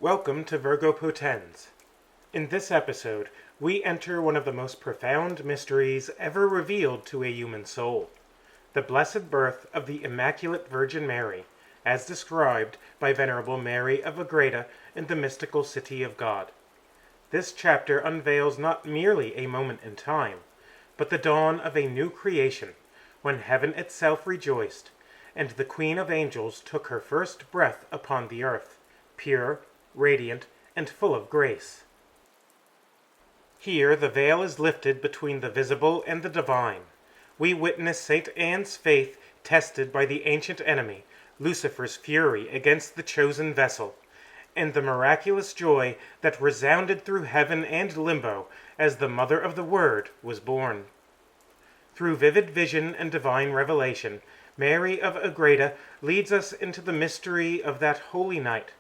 Welcome to Virgo Potens. In this episode, we enter one of the most profound mysteries ever revealed to a human soul, the blessed birth of the Immaculate Virgin Mary, as described by Venerable Mary of Ágreda in the mystical City of God. This chapter unveils not merely a moment in time, but the dawn of a new creation, when heaven itself rejoiced, and the Queen of Angels took her first breath upon the earth, pure, radiant, and full of grace. Here the veil is lifted between the visible and the divine. We witness St. Anne's faith tested by the ancient enemy, Lucifer's fury against the chosen vessel, and the miraculous joy that resounded through heaven and limbo as the Mother of the Word was born. Through vivid vision and divine revelation, Mary of Agreda leads us into the mystery of that holy night,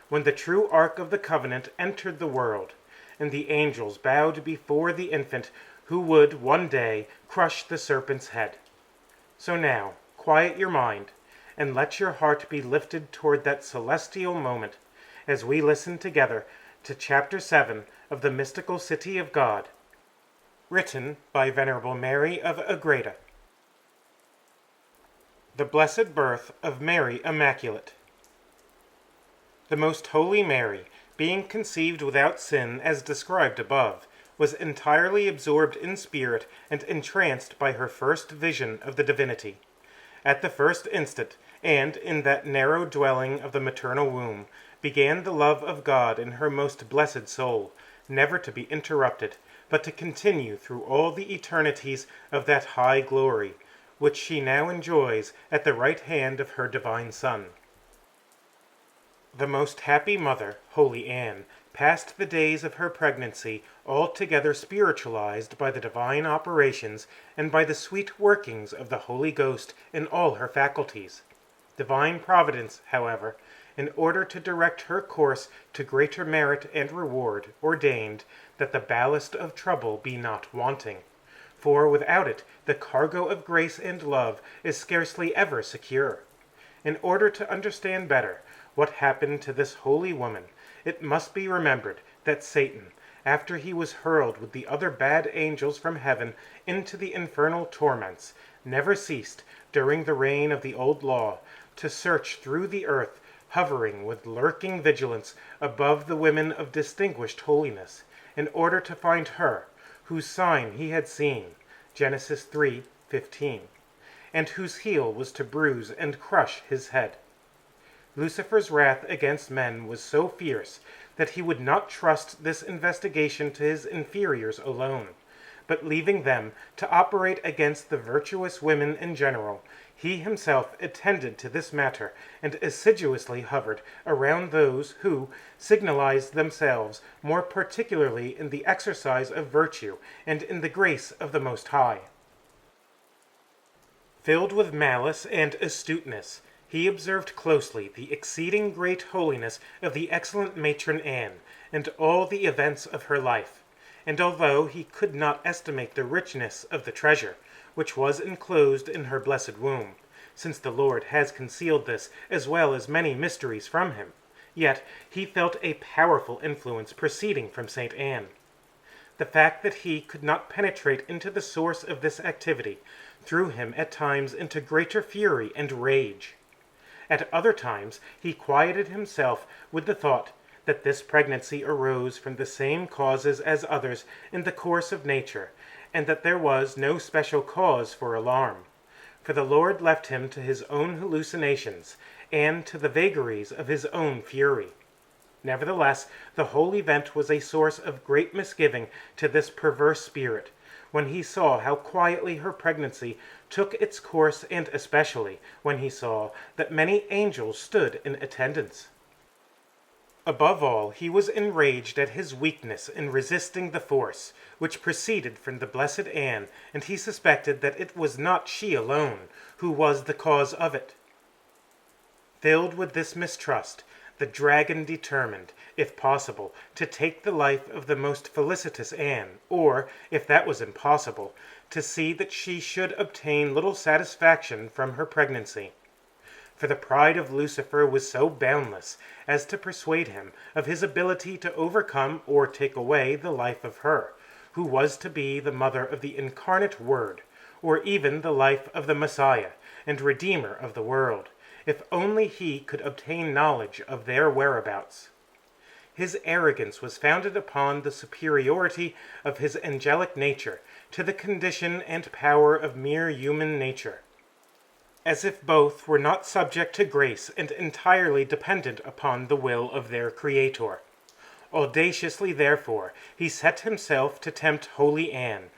when the true Ark of the Covenant entered the world, and the angels bowed before the infant who would one day crush the serpent's head. So now, quiet your mind, and let your heart be lifted toward that celestial moment, as we listen together to Chapter 7 of the Mystical City of God, written by Venerable Mary of Ágreda. The Blessed Birth of Mary Immaculate. The Most Holy Mary, being conceived without sin as described above, was entirely absorbed in spirit and entranced by her first vision of the divinity. At the first instant, and in that narrow dwelling of the maternal womb, began the love of God in her most blessed soul, never to be interrupted, but to continue through all the eternities of that high glory, which she now enjoys at the right hand of her divine Son. The most happy mother, Holy Anne, passed the days of her pregnancy altogether spiritualized by the divine operations and by the sweet workings of the Holy Ghost in all her faculties. Divine Providence, however, in order to direct her course to greater merit and reward, ordained that the ballast of trouble be not wanting. For without it, the cargo of grace and love is scarcely ever secure. In order to understand better what happened to this holy woman, it must be remembered that Satan, after he was hurled with the other bad angels from heaven into the infernal torments, never ceased, during the reign of the old law, to search through the earth, hovering with lurking vigilance above the women of distinguished holiness, in order to find her, whose sign he had seen, Genesis 3:15, and whose heel was to bruise and crush his head. Lucifer's wrath against men was so fierce that he would not trust this investigation to his inferiors alone, but leaving them to operate against the virtuous women in general, he himself attended to this matter and assiduously hovered around those who signalized themselves more particularly in the exercise of virtue and in the grace of the Most High. Filled with malice and astuteness, he observed closely the exceeding great holiness of the excellent matron Anne, and all the events of her life. And although he could not estimate the richness of the treasure, which was enclosed in her blessed womb, since the Lord has concealed this as well as many mysteries from him, yet he felt a powerful influence proceeding from St. Anne. The fact that he could not penetrate into the source of this activity threw him at times into greater fury and rage. At other times he quieted himself with the thought that this pregnancy arose from the same causes as others in the course of nature, and that there was no special cause for alarm, for the Lord left him to his own hallucinations and to the vagaries of his own fury. Nevertheless, the whole event was a source of great misgiving to this perverse spirit, when he saw how quietly her pregnancy took its course, and especially when he saw that many angels stood in attendance. Above all, he was enraged at his weakness in resisting the force which proceeded from the blessed Anne, and he suspected that it was not she alone who was the cause of it. Filled with this mistrust, the dragon determined, if possible, to take the life of the most felicitous Anne, or, if that was impossible, to see that she should obtain little satisfaction from her pregnancy. for the pride of Lucifer was so boundless as to persuade him of his ability to overcome or take away the life of her, who was to be the mother of the incarnate Word, or even the life of the Messiah and Redeemer of the world, if only he could obtain knowledge of their whereabouts. His arrogance was founded upon the superiority of his angelic nature to the condition and power of mere human nature, as if both were not subject to grace and entirely dependent upon the will of their Creator. Audaciously, therefore, he set himself to tempt Holy Anne,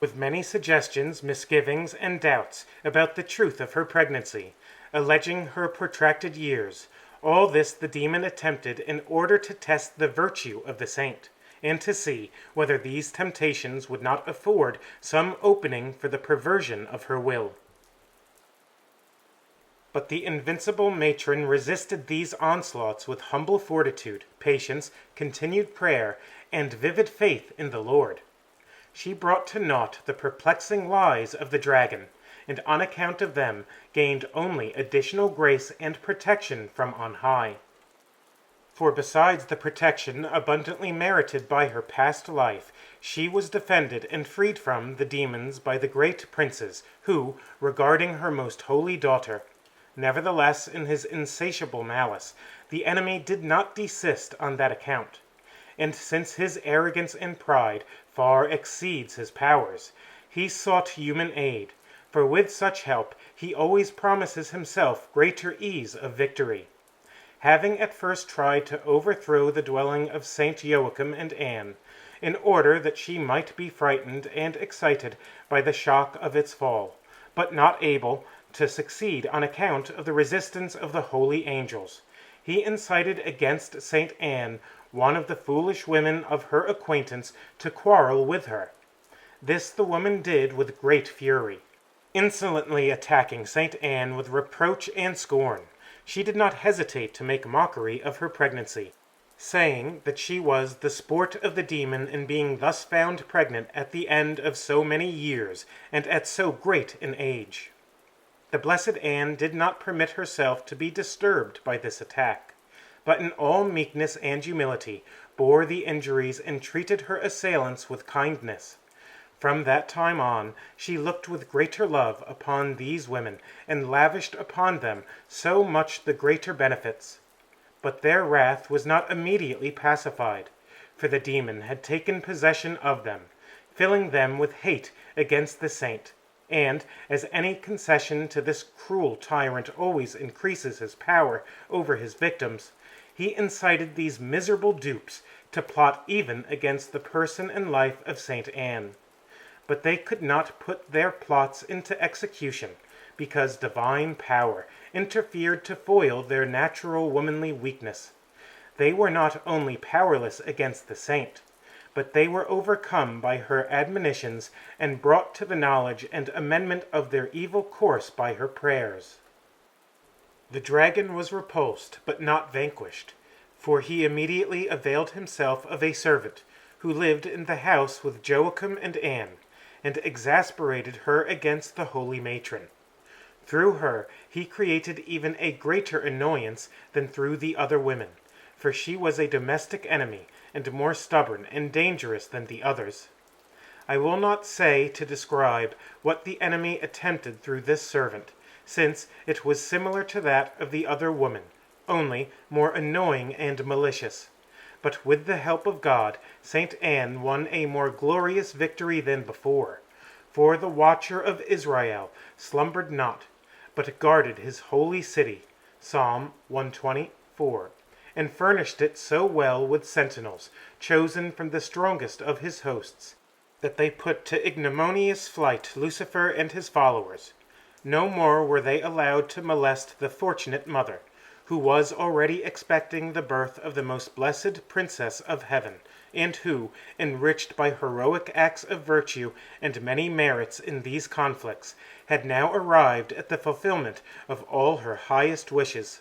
with many suggestions, misgivings, and doubts about the truth of her pregnancy, alleging her protracted years. All this the demon attempted in order to test the virtue of the saint, and to see whether these temptations would not afford some opening for the perversion of her will. But the invincible matron resisted these onslaughts with humble fortitude, patience, continued prayer, and vivid faith in the Lord. She brought to naught the perplexing lies of the dragon, and on account of them gained only additional grace and protection from on high. For besides the protection abundantly merited by her past life, she was defended and freed from the demons by the great princes, who, regarding her most holy daughter, nevertheless, in his insatiable malice, the enemy did not desist on that account. And since his arrogance and pride far exceeds his powers, he sought human aid, for with such help he always promises himself greater ease of victory. Having at first tried to overthrow the dwelling of Saint Joachim and Anne, in order that she might be frightened and excited by the shock of its fall, but not able to succeed on account of the resistance of the holy angels, he incited against Saint Anne one of the foolish women of her acquaintance to quarrel with her. This the woman did with great fury, insolently attacking Saint Anne with reproach and scorn. She did not hesitate to make mockery of her pregnancy, saying that she was the sport of the demon in being thus found pregnant at the end of so many years and at so great an age. The Blessed Anne did not permit herself to be disturbed by this attack, but in all meekness and humility bore the injuries and treated her assailants with kindness. From that time on, she looked with greater love upon these women, and lavished upon them so much the greater benefits. But their wrath was not immediately pacified, for the demon had taken possession of them, filling them with hate against the saint. And, as any concession to this cruel tyrant always increases his power over his victims, he incited these miserable dupes to plot even against the person and life of Saint Anne. But they could not put their plots into execution, because divine power interfered to foil their natural womanly weakness. They were not only powerless against the saint, but they were overcome by her admonitions and brought to the knowledge and amendment of their evil course by her prayers. The dragon was repulsed, but not vanquished, for he immediately availed himself of a servant, who lived in the house with Joachim and Anne, and exasperated her against the holy matron. Through her he created even a greater annoyance than through the other women, for she was a domestic enemy, and more stubborn and dangerous than the others. I will not say to describe what the enemy attempted through this servant, since it was similar to that of the other woman, only more annoying and malicious. But with the help of God, Saint Anne won a more glorious victory than before, for the watcher of Israel slumbered not, but guarded his holy city, Psalm 124, and furnished it so well with sentinels, chosen from the strongest of his hosts, that they put to ignominious flight Lucifer and his followers. No more were they allowed to molest the fortunate mother, who was already expecting the birth of the most blessed Princess of Heaven, and who, enriched by heroic acts of virtue and many merits in these conflicts, had now arrived at the fulfillment of all her highest wishes.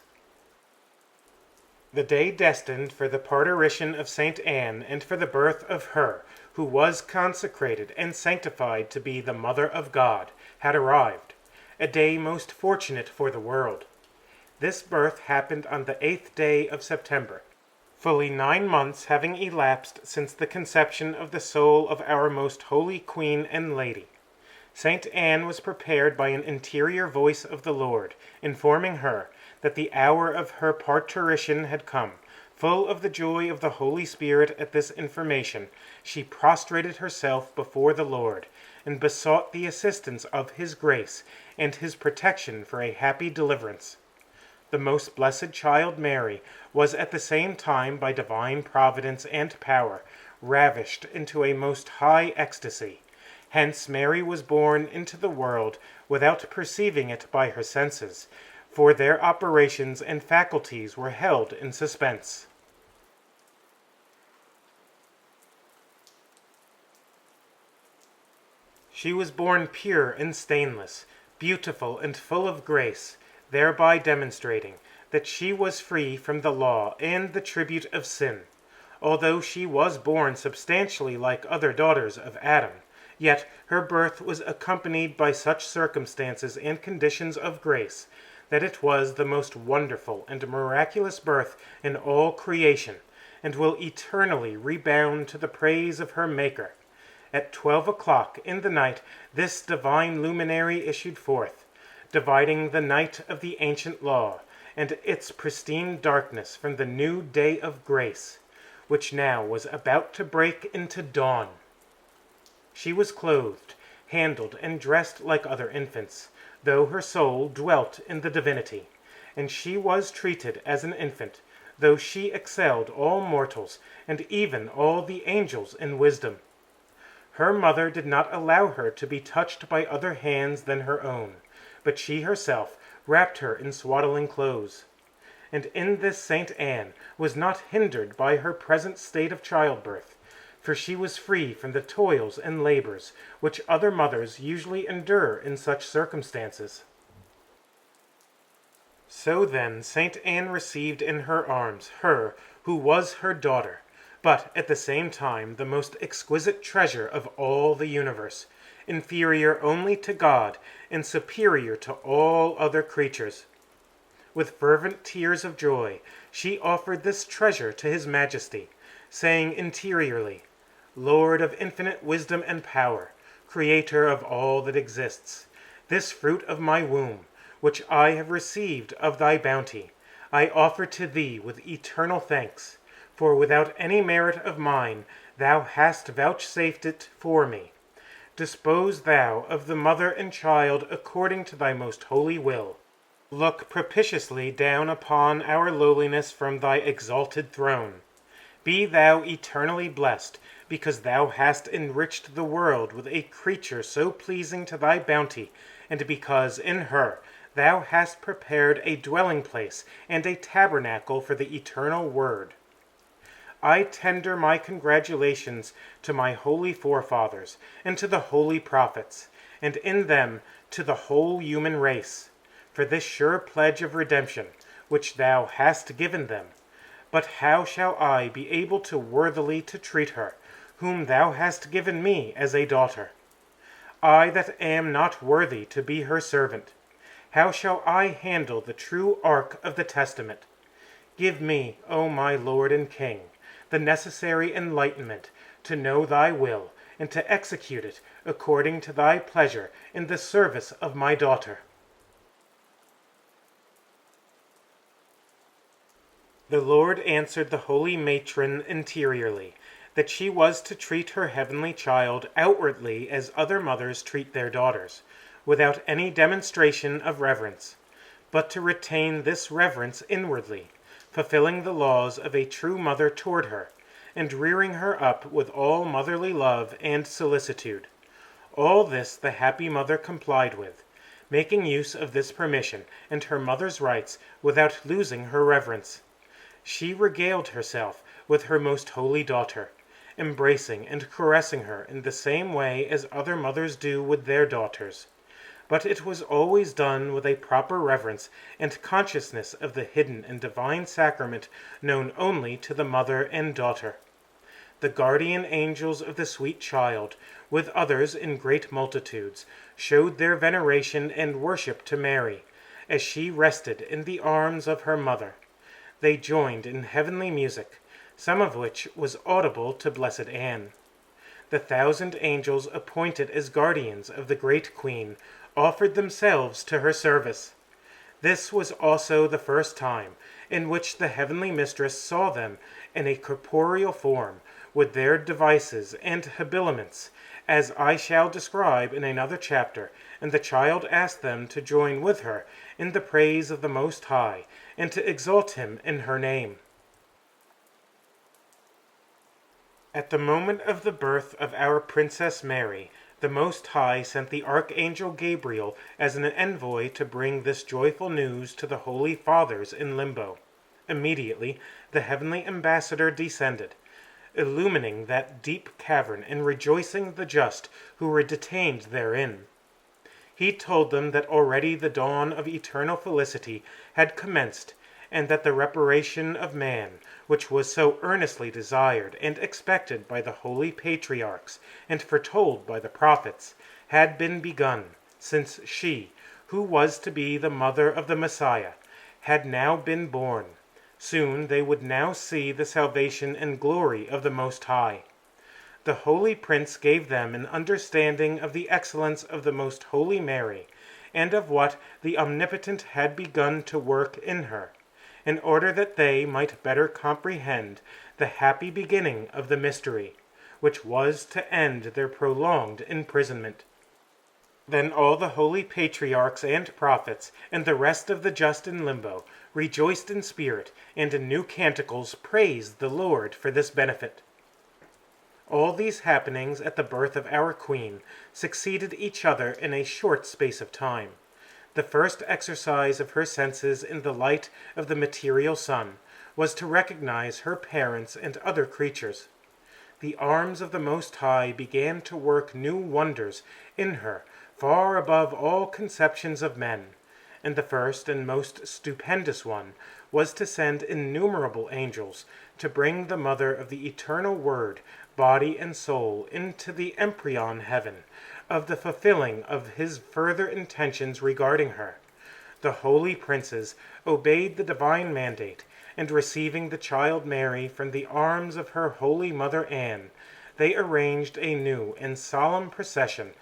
The day destined for the parturition of Saint Anne and for the birth of her who was consecrated and sanctified to be the Mother of God had arrived, a day most fortunate for the world. This birth happened on the 8th day of September, fully 9 months having elapsed since the conception of the soul of our most holy Queen and Lady. Saint Anne was prepared by an interior voice of the Lord, informing her that the hour of her parturition had come. Full of the joy of the Holy Spirit at this information, she prostrated herself before the Lord, and besought the assistance of His grace and His protection for a happy deliverance. The most blessed child Mary was at the same time by divine providence and power ravished into a most high ecstasy. Hence Mary was born into the world without perceiving it by her senses, for their operations and faculties were held in suspense. She was born pure and stainless, beautiful and full of grace, thereby demonstrating that she was free from the law and the tribute of sin. Although she was born substantially like other daughters of Adam, yet her birth was accompanied by such circumstances and conditions of grace that it was the most wonderful and miraculous birth in all creation, and will eternally rebound to the praise of her Maker. At 12 o'clock in the night this divine luminary issued forth, dividing the night of the ancient law and its pristine darkness from the new day of grace, which now was about to break into dawn. She was clothed, handled, and dressed like other infants, though her soul dwelt in the divinity, and she was treated as an infant, though she excelled all mortals and even all the angels in wisdom. Her mother did not allow her to be touched by other hands than her own, but she herself wrapped her in swaddling clothes. And in this Saint Anne was not hindered by her present state of childbirth, for she was free from the toils and labors which other mothers usually endure in such circumstances. So then Saint Anne received in her arms her who was her daughter, but at the same time the most exquisite treasure of all the universe, inferior only to God and superior to all other creatures. With fervent tears of joy she offered this treasure to His Majesty, saying interiorly, "Lord of infinite wisdom and power, Creator of all that exists, this fruit of my womb, which I have received of thy bounty, I offer to thee with eternal thanks, for without any merit of mine thou hast vouchsafed it for me. Dispose thou of the mother and child according to thy most holy will. Look propitiously down upon our lowliness from thy exalted throne. Be thou eternally blessed, because thou hast enriched the world with a creature so pleasing to thy bounty, and because in her thou hast prepared a dwelling place and a tabernacle for the eternal Word. I tender my congratulations to my holy forefathers, and to the holy prophets, and in them to the whole human race, for this sure pledge of redemption, which thou hast given them. But how shall I be able to worthily to treat her, whom thou hast given me as a daughter? I that am not worthy to be her servant, how shall I handle the true ark of the testament? Give me, O my Lord and King, the necessary enlightenment to know thy will, and to execute it according to thy pleasure in the service of my daughter." The Lord answered the holy matron interiorly, that she was to treat her heavenly child outwardly as other mothers treat their daughters, without any demonstration of reverence, but to retain this reverence inwardly, fulfilling the laws of a true mother toward her, and rearing her up with all motherly love and solicitude. All this the happy mother complied with, making use of this permission and her mother's rights without losing her reverence. She regaled herself with her most holy daughter, embracing and caressing her in the same way as other mothers do with their daughters. But it was always done with a proper reverence and consciousness of the hidden and divine sacrament known only to the mother and daughter. The guardian angels of the sweet child, with others in great multitudes, showed their veneration and worship to Mary, as she rested in the arms of her mother. They joined in heavenly music, some of which was audible to Blessed Anne. The 1,000 angels appointed as guardians of the great Queen offered themselves to her service. This was also the first time in which the heavenly mistress saw them in a corporeal form, with their devices and habiliments, as I shall describe in another chapter, and the child asked them to join with her in the praise of the Most High, and to exalt him in her name. At the moment of the birth of our Princess Mary, the Most High sent the Archangel Gabriel as an envoy to bring this joyful news to the Holy Fathers in Limbo. Immediately the heavenly ambassador descended, illumining that deep cavern and rejoicing the just who were detained therein. He told them that already the dawn of eternal felicity had commenced, and that the reparation of man, which was so earnestly desired and expected by the holy patriarchs and foretold by the prophets, had been begun, since she, who was to be the mother of the Messiah, had now been born. Soon they would now see the salvation and glory of the Most High. The Holy Prince gave them an understanding of the excellence of the Most Holy Mary, and of what the Omnipotent had begun to work in her, in order that they might better comprehend the happy beginning of the mystery, which was to end their prolonged imprisonment. Then all the holy patriarchs and prophets, and the rest of the just in Limbo, rejoiced in spirit, and in new canticles praised the Lord for this benefit. All these happenings at the birth of our Queen succeeded each other in a short space of time. The first exercise of her senses in the light of the material sun was to recognize her parents and other creatures. The arms of the Most High began to work new wonders in her, far above all conceptions of men, and the first and most stupendous one was to send innumerable angels to bring the Mother of the Eternal Word, body and soul, into the embryon heaven of the fulfilling of his further intentions regarding her. The holy princes obeyed the divine mandate, and receiving the child Mary from the arms of her holy mother Anne, they arranged a new and solemn procession,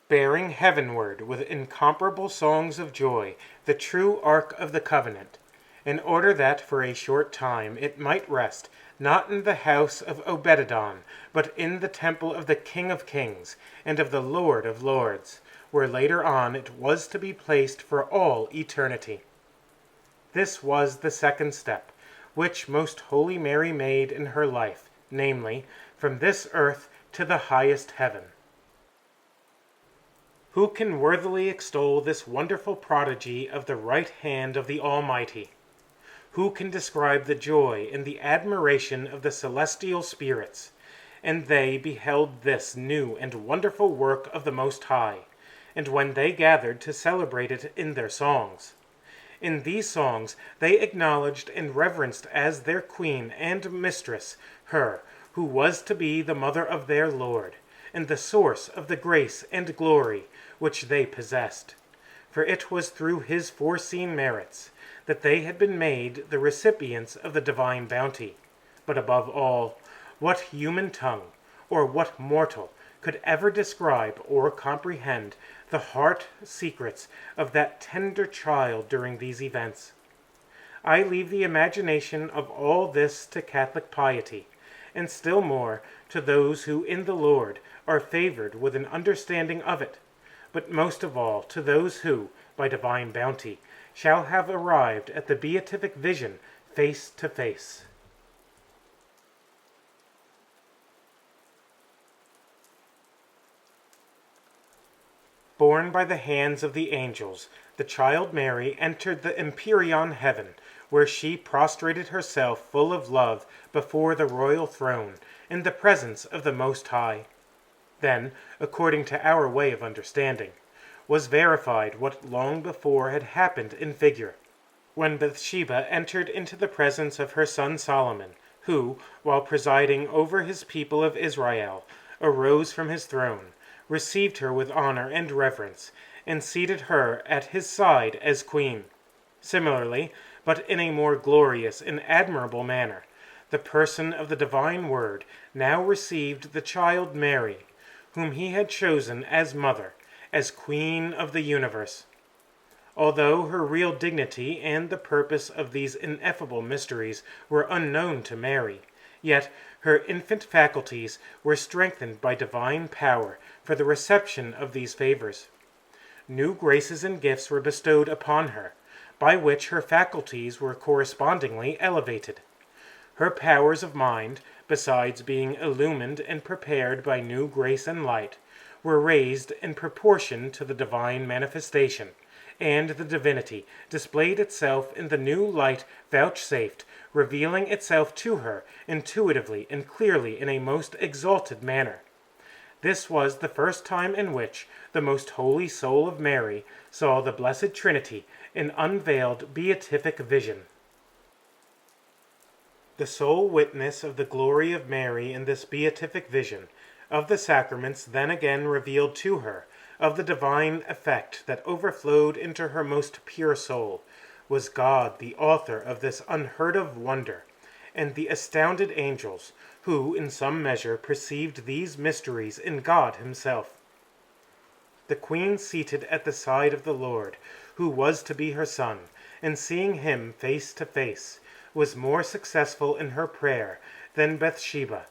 bearing heavenward with incomparable songs of joy the true Ark of the Covenant, in order that for a short time it might rest, not in the house of Obededon, but in the temple of the King of Kings and of the Lord of Lords, where later on it was to be placed for all eternity. This was the second step, which Most Holy Mary made in her life, namely, from this earth to the highest heaven. Who can worthily extol this wonderful prodigy of the right hand of the Almighty? Who can describe the joy and the admiration of the celestial spirits? And they beheld this new and wonderful work of the Most High, and when they gathered to celebrate it in their songs. In these songs they acknowledged and reverenced as their Queen and Mistress her who was to be the mother of their Lord, and the source of the grace and glory which they possessed. For it was through his foreseen merits that they had been made the recipients of the divine bounty. But above all, what human tongue, or what mortal, could ever describe or comprehend the heart secrets of that tender child during these events? I leave the imagination of all this to Catholic piety, and still more to those who in the Lord are favored with an understanding of it, but most of all to those who, by divine bounty, shall have arrived at the beatific vision face to face. Born by the hands of the angels, the child Mary entered the empyrean heaven, where she prostrated herself full of love before the royal throne, in the presence of the Most High. Then, according to our way of understanding, was verified what long before had happened in figure, when Bathsheba entered into the presence of her son Solomon, who, while presiding over his people of Israel, arose from his throne, received her with honor and reverence, and seated her at his side as queen. Similarly, but in a more glorious and admirable manner, the person of the divine Word now received the child Mary, whom he had chosen as mother, as Queen of the universe. Although her real dignity and the purpose of these ineffable mysteries were unknown to Mary, yet her infant faculties were strengthened by divine power for the reception of these favors. New graces and gifts were bestowed upon her, by which her faculties were correspondingly elevated. Her powers of mind, besides being illumined and prepared by new grace and light, were raised in proportion to the divine manifestation, and the divinity displayed itself in the new light vouchsafed, revealing itself to her intuitively and clearly in a most exalted manner. This was the first time in which the most holy soul of Mary saw the Blessed Trinity in unveiled beatific vision. The sole witness of the glory of Mary in this beatific vision, of the sacraments then again revealed to her, of the divine effect that overflowed into her most pure soul, was God, the author of this unheard-of wonder, and the astounded angels, who in some measure perceived these mysteries in God himself. The Queen seated at the side of the Lord, who was to be her Son, and seeing him face to face, was more successful in her prayer than Bathsheba,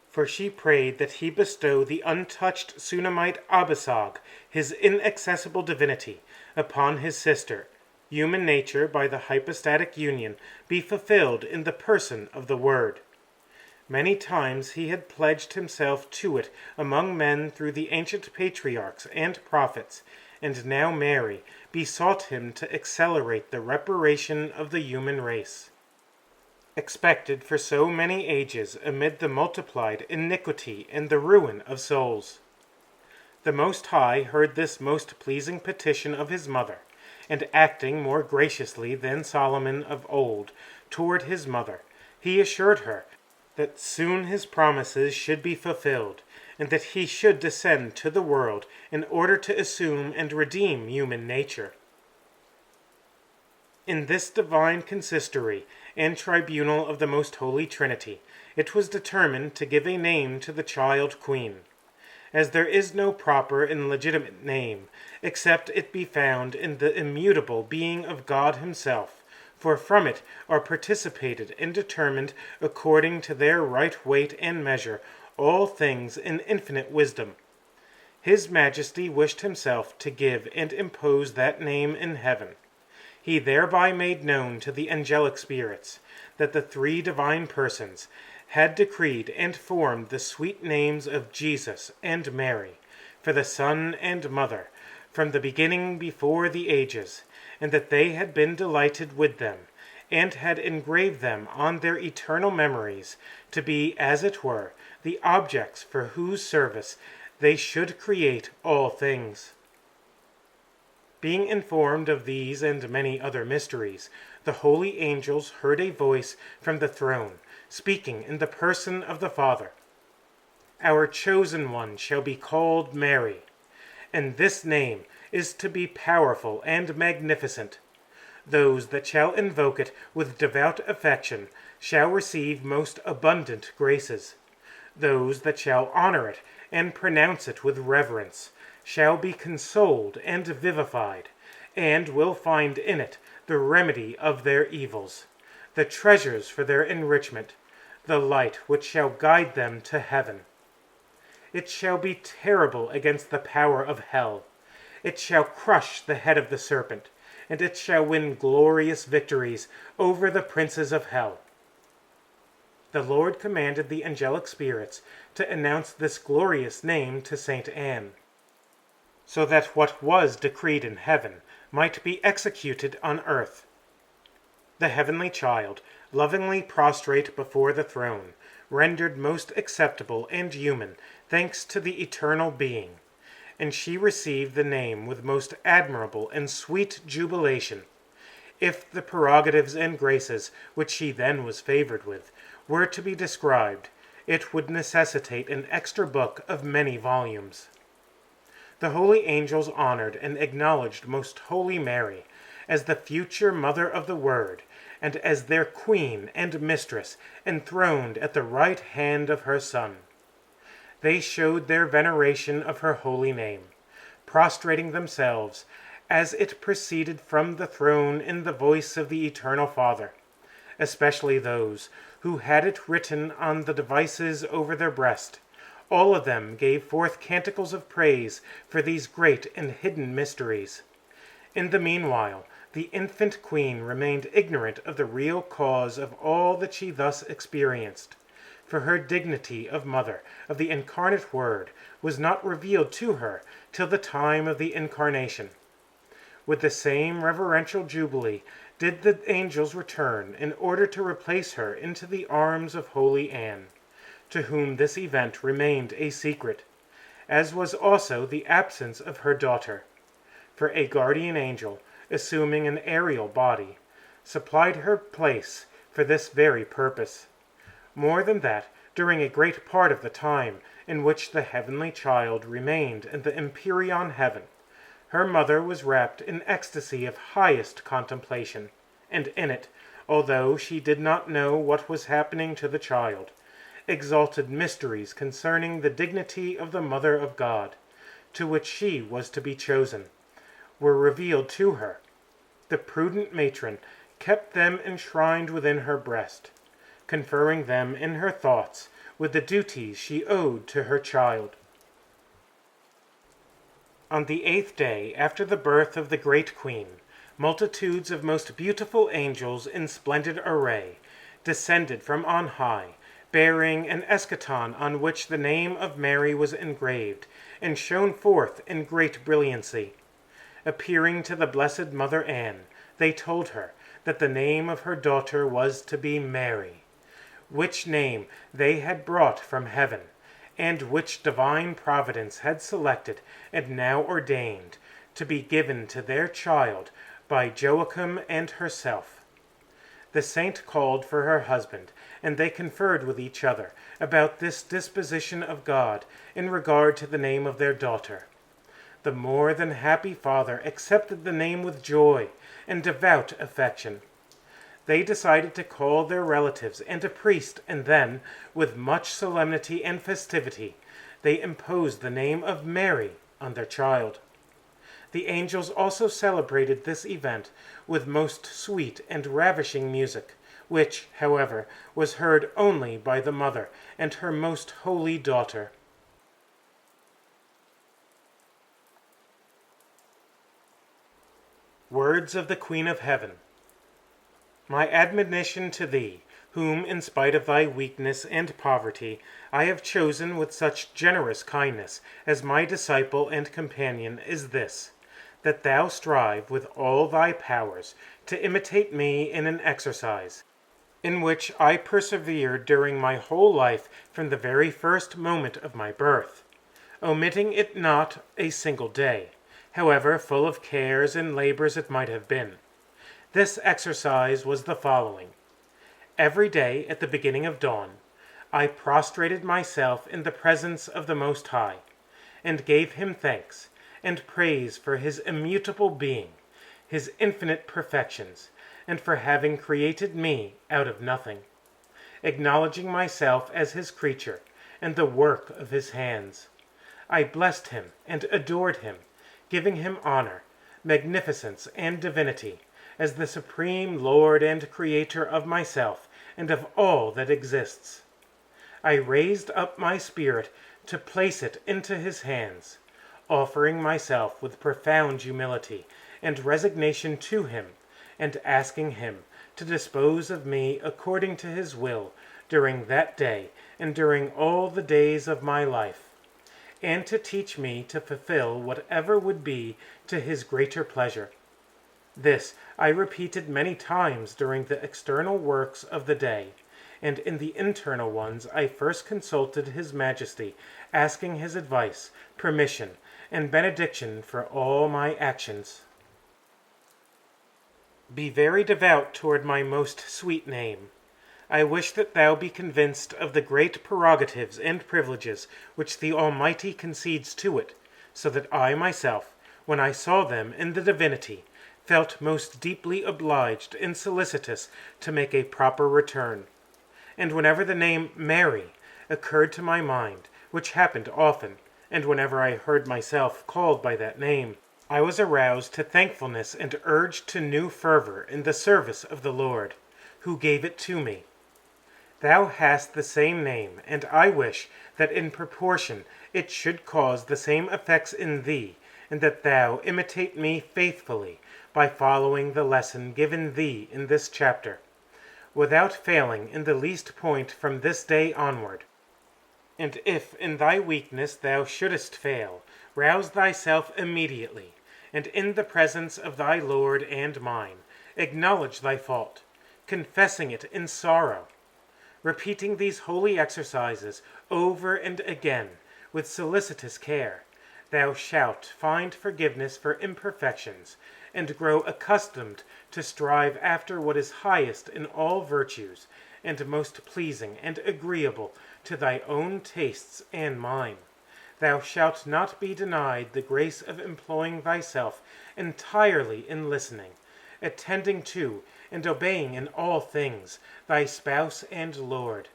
for she prayed that he bestow the untouched Sunamite Abisag, his inaccessible divinity, upon his sister, human nature by the hypostatic union be fulfilled in the person of the Word. Many times he had pledged himself to it among men through the ancient patriarchs and prophets, and now Mary besought him to accelerate the reparation of the human race, expected for so many ages amid the multiplied iniquity and the ruin of souls. The Most High heard this most pleasing petition of his mother, and acting more graciously than Solomon of old toward his mother, he assured her that soon his promises should be fulfilled, and that he should descend to the world in order to assume and redeem human nature. In this divine consistory and tribunal of the Most Holy Trinity, it was determined to give a name to the child Queen, as there is no proper and legitimate name, except it be found in the immutable being of God himself, for from it are participated and determined according to their right weight and measure all things in infinite wisdom. His Majesty wished himself to give and impose that name in heaven. He thereby made known to the angelic spirits that the three divine persons had decreed and formed the sweet names of Jesus and Mary for the Son and Mother from the beginning before the ages, and that they had been delighted with them, and had engraved them on their eternal memories to be, as it were, the objects for whose service they should create all things. Being informed of these and many other mysteries, the holy angels heard a voice from the throne, speaking in the person of the Father. Our chosen one shall be called Mary, and this name is to be powerful and magnificent. Those that shall invoke it with devout affection shall receive most abundant graces. Those that shall honor it and pronounce it with reverence shall be consoled and vivified, and will find in it the remedy of their evils, the treasures for their enrichment, the light which shall guide them to heaven. It shall be terrible against the power of hell. It shall crush the head of the serpent, and it shall win glorious victories over the princes of hell. The Lord commanded the angelic spirits to announce this glorious name to Saint Anne, so that what was decreed in heaven might be executed on earth. The heavenly child, lovingly prostrate before the throne, rendered most acceptable and human thanks to the eternal being, and she received the name with most admirable and sweet jubilation. If the prerogatives and graces which she then was favored with were to be described, it would necessitate an extra book of many volumes. The holy angels honored and acknowledged Most Holy Mary as the future Mother of the Word, and as their Queen and Mistress, enthroned at the right hand of her Son. They showed their veneration of her holy name, prostrating themselves as it proceeded from the throne in the voice of the Eternal Father, especially those who had it written on the devices over their breast. All of them gave forth canticles of praise for these great and hidden mysteries. In the meanwhile, the infant queen remained ignorant of the real cause of all that she thus experienced, for her dignity of mother of the incarnate Word was not revealed to her till the time of the incarnation. With the same reverential jubilee did the angels return in order to replace her into the arms of holy Anne, to whom this event remained a secret, as was also the absence of her daughter. For a guardian angel, assuming an aerial body, supplied her place for this very purpose. More than that, during a great part of the time in which the heavenly child remained in the empyrean heaven, her mother was wrapped in ecstasy of highest contemplation, and in it, although she did not know what was happening to the child, exalted mysteries concerning the dignity of the Mother of God, to which she was to be chosen, were revealed to her. The prudent matron kept them enshrined within her breast, conferring them in her thoughts with the duties she owed to her child. On the 8th day after the birth of the great queen, multitudes of most beautiful angels in splendid array descended from on high, bearing an eschaton on which the name of Mary was engraved, and shone forth in great brilliancy. Appearing to the Blessed Mother Anne, they told her that the name of her daughter was to be Mary, which name they had brought from heaven, and which divine providence had selected and now ordained to be given to their child by Joachim and herself. The saint called for her husband, and they conferred with each other about this disposition of God in regard to the name of their daughter. The more than happy father accepted the name with joy and devout affection. They decided to call their relatives and a priest, and then, with much solemnity and festivity, they imposed the name of Mary on their child. The angels also celebrated this event with most sweet and ravishing music, which, however, was heard only by the mother and her most holy daughter. Words of the Queen of Heaven. My admonition to thee, whom, in spite of thy weakness and poverty, I have chosen with such generous kindness as my disciple and companion, is this, that thou strive with all thy powers to imitate me in an exercise, in which I persevered during my whole life from the very first moment of my birth, omitting it not a single day, however full of cares and labors it might have been. This exercise was the following. Every day at the beginning of dawn, I prostrated myself in the presence of the Most High, and gave him thanks and praise for his immutable being, his infinite perfections, and for having created me out of nothing, acknowledging myself as his creature and the work of his hands. I blessed him and adored him, giving him honor, magnificence, and divinity, as the supreme Lord and Creator of myself and of all that exists. I raised up my spirit to place it into his hands, offering myself with profound humility and resignation to him, and asking him to dispose of me according to his will during that day and during all the days of my life, and to teach me to fulfill whatever would be to his greater pleasure. This I repeated many times during the external works of the day, and in the internal ones I first consulted His Majesty, asking his advice, permission, and benediction for all my actions. Be very devout toward my most sweet name. I wish that thou be convinced of the great prerogatives and privileges which the Almighty concedes to it, so that I myself, when I saw them in the divinity, felt most deeply obliged and solicitous to make a proper return. And whenever the name Mary occurred to my mind, which happened often, and whenever I heard myself called by that name, I was aroused to thankfulness and urged to new fervor in the service of the Lord, who gave it to me. Thou hast the same name, and I wish that in proportion it should cause the same effects in thee, and that thou imitate me faithfully by following the lesson given thee in this chapter, without failing in the least point from this day onward. And if in thy weakness thou shouldest fail, rouse thyself immediately, and in the presence of thy Lord and mine, acknowledge thy fault, confessing it in sorrow. Repeating these holy exercises over and again with solicitous care, thou shalt find forgiveness for imperfections, and grow accustomed to strive after what is highest in all virtues, and most pleasing and agreeable to thy own tastes and mine. Thou shalt not be denied the grace of employing thyself entirely in listening, attending to, and obeying in all things thy spouse and Lord,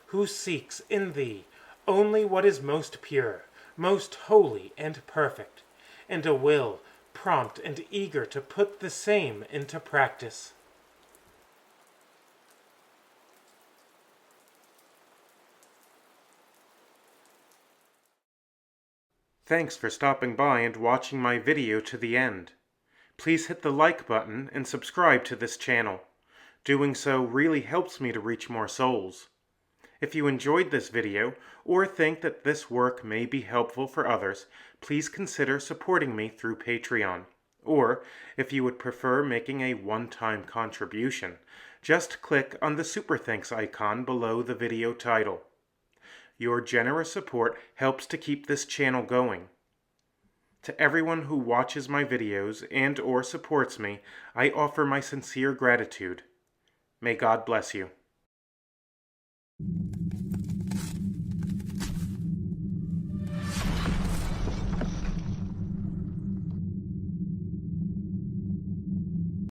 who seeks in thee only what is most pure, most holy and perfect, and a will prompt and eager to put the same into practice. Thanks for stopping by and watching my video to the end. Please hit the like button and subscribe to this channel. Doing so really helps me to reach more souls. If you enjoyed this video, or think that this work may be helpful for others, please consider supporting me through Patreon. Or, if you would prefer making a one-time contribution, just click on the Super Thanks icon below the video title. Your generous support helps to keep this channel going. To everyone who watches my videos and/or supports me, I offer my sincere gratitude. May God bless you.